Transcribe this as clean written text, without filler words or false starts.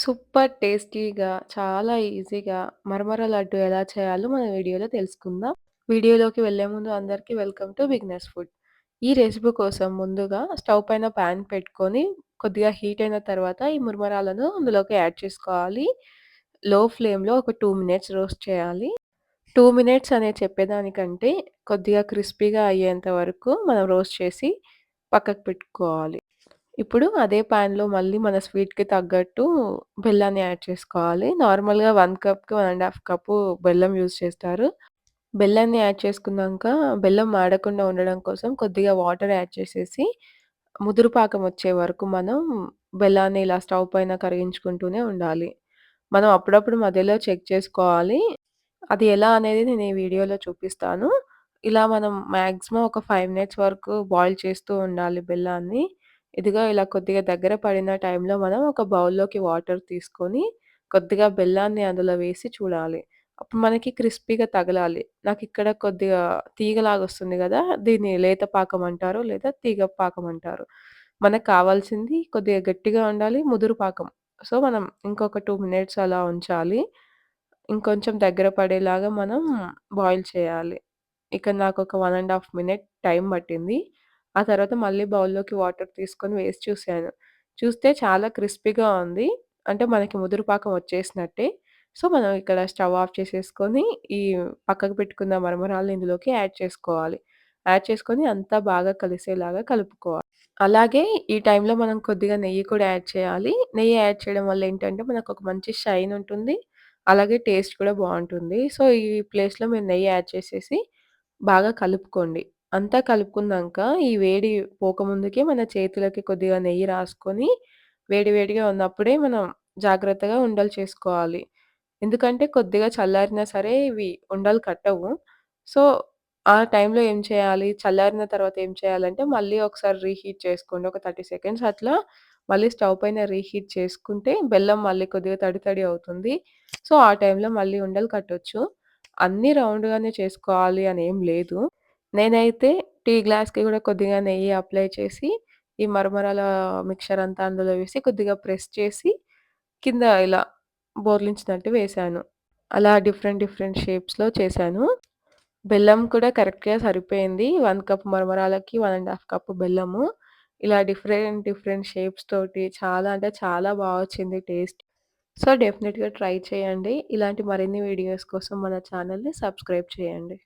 Super టేస్టీగా, చాలా ఈజీగా మరమర లడ్డు ఎలా చేయాలో మన వీడియోలో తెలుసుకుందాం. వీడియోలోకి వెళ్ళే ముందు అందరికీ వెల్కమ్ టు బిగినర్స్ ఫుడ్. ఈ రెసిపీ కోసం ముందుగా స్టవ్ పైన పాన్ పెట్టుకొని కొద్దిగా హీట్ అయిన తర్వాత ఈ మురమరాలను అందులోకి యాడ్ చేసుకోవాలి. లో ఫ్లేమ్‌లో ఒక 2 మినిట్స్ రోస్ట్ చేయాలి. 2 మినిట్స్ అనే చెప్పేదానికంటే కొద్దిగా క్రిస్పీగా అయ్యేంత వరకు మనం రోస్ట్ చేసి పక్కకు పెట్టుకోవాలి. ఇప్పుడు అదే పాన్‌లో మళ్ళీ మన స్వీట్‌కి తగ్గట్టు బెల్లాన్ని యాడ్ చేసుకోవాలి. నార్మల్‌గా 1 కప్‌కి 1 ½ కప్పు బెల్లం యూజ్ చేస్తారు. బెల్లాన్ని యాడ్ చేసుకున్నాక బెల్లం మాడకుండా ఉండడం కోసం కొద్దిగా వాటర్ యాడ్ చేసేసి, ముదురు పాకం వచ్చే వరకు మనం బెల్లాన్ని ఇలా స్టవ్ పైన కరిగించుకుంటూనే ఉండాలి. మనం అప్పుడప్పుడు మధ్యలో చెక్ చేసుకోవాలి. అది ఎలా అనేది నేను ఈ వీడియోలో చూపిస్తాను. ఇలా మనం మాక్సిమం ఒక 5 మినిట్స్ వరకు బాయిల్ చేస్తూ ఉండాలి బెల్లాన్ని. ఇదిగో ఇలా కొద్దిగా దగ్గర పడిన టైంలో మనం ఒక బౌల్‌లోకి వాటర్ తీసుకొని, కొద్దిగా బెల్లాన్ని అందులో వేసి చూడాలి. అప్పుడు మనకి క్రిస్పీగా తగలాలి. నాకిక్కడ కొద్దిగా తీగలాగొస్తుంది గదా! దీన్ని లేత పాకం అంటారు. లేదా తీగ పాకం అంటారు. మనకు కావాల్సింది కొద్దిగా గట్టిగా ఉండాలి. ముదురు పాకం. సో, మనం ఇంకొక 2 మినిట్స్ అలా ఉంచాలి. ఇంకొంచెం దగ్గర పడేలాగా మనం బాయిల్ చేయాలి. ఇక నాకొక 1 ½ మినిట్ టైం పట్టింది. ఆ తర్వాత మళ్ళీ బౌల్‌లోకి వాటర్ తీసుకొని వేసి చూసాను. చూస్తే చాలా క్రిస్పీగా ఉంది. అంటే మనకి ముదురు పాకం వచ్చేసినట్టే. సో, మనం ఇక్కడ స్టవ్ ఆఫ్ చేసేసుకొని, ఈ పక్కకు పెట్టుకున్న మరమరాల్ని ఇందులోకి యాడ్ చేసుకోవాలి. యాడ్ చేసుకొని అంతా బాగా కలిసేలాగా కలుపుకోవాలి. అలాగే ఈ టైంలో మనం కొద్దిగా నెయ్యి కూడా యాడ్ చేయాలి. నెయ్యి యాడ్ చేయడం వల్ల ఏంటంటే మనకొక మంచి షైన్ ఉంటుంది. అలాగే టేస్ట్ కూడా బావుంటుంది. సో, ఈ ప్లేస్‌లో మీరు నెయ్యి యాడ్ చేసేసి బాగా కలుపుకోండి. అంతా కలుపుకున్నాంక ఈ వేడి పోకముందుకే మన చేతులకి కొద్దిగా నెయ్యి రాసుకొని, వేడి వేడిగా ఉన్నప్పుడే మనం జాగ్రత్తగా ఉండలు చేసుకోవాలి. ఎందుకంటే కొద్దిగా చల్లారినా సరే ఇవి ఉండలు కట్టవు. సో, ఆ టైంలో ఏం చేయాలి, చల్లారిన తర్వాత ఏం చేయాలంటే మళ్ళీ ఒకసారి రీహీట్ చేసుకోండి. ఒక 30 సెకండ్స్ అట్లా మళ్ళీ స్టవ్ పైన రీహీట్ చేసుకుంటే బెల్లం మళ్ళీ కొద్దిగా తడి తడి అవుతుంది. సో, ఆ టైంలో మళ్ళీ ఉండలు కట్టొచ్చు. అన్నీ రౌండ్‌గానే చేసుకోవాలి అనేం లేదు. నేనైతే టీ గ్లాస్‌కి గూడా కొద్దిగా నెయ్యి అప్లై చేసి, ఈ మరమరాల మిక్చర్ అంతా అందులో వేసి కొద్దిగా ప్రెస్ చేసి, కింద ఇలా బోర్లించినట్టు వేశాను. అలా డిఫరెంట్ డిఫరెంట్ షేప్స్‌లో చేశాను. బెల్లం కూడా కరెక్ట్‌గా సరిపోయింది. 1 కప్ మరమరాలకి 1 ½ కప్పు బెల్లము. ఇలా డిఫరెంట్ డిఫరెంట్ షేప్స్ తోటి చాలా అంటే చాలా బా వచ్చింది టేస్ట్. సో, డెఫినిట్‌గా ట్రై చేయండి. ఇలాంటి మరిన్ని వీడియోస్ కోసం మన ఛానెల్‌ని సబ్స్క్రైబ్ చేయండి.